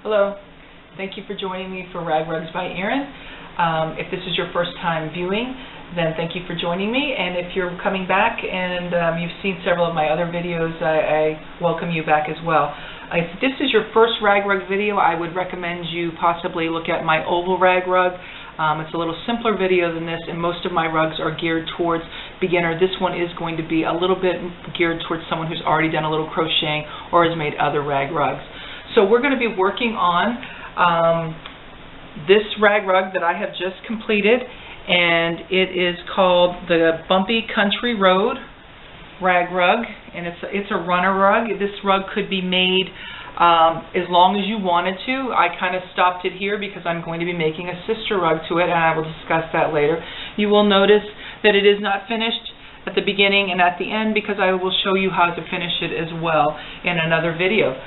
Hello. Thank you for joining me for Rag Rugs by Erin. If this is your first time viewing, then thank you for joining me. And if you're coming back and you've seen several of my other videos, I welcome you back as well. If this is your first rag rug video, I would recommend you possibly look at my oval rag rug. It's a little simpler video than this, and most of my rugs are geared towards beginner. This one is going to be a little bit geared towards someone who's already done a little crocheting or has made other rag rugs. So we're going to be working on this rag rug that I have just completed, and it is called the Bumpy Country Road rag rug, and it's a runner rug. This rug could be made as long as you wanted to. I kind of stopped it here because I'm going to be making a sister rug to it, and I will discuss that later. You will notice that it is not finished at the beginning and at the end because I will show you how to finish it as well in another video.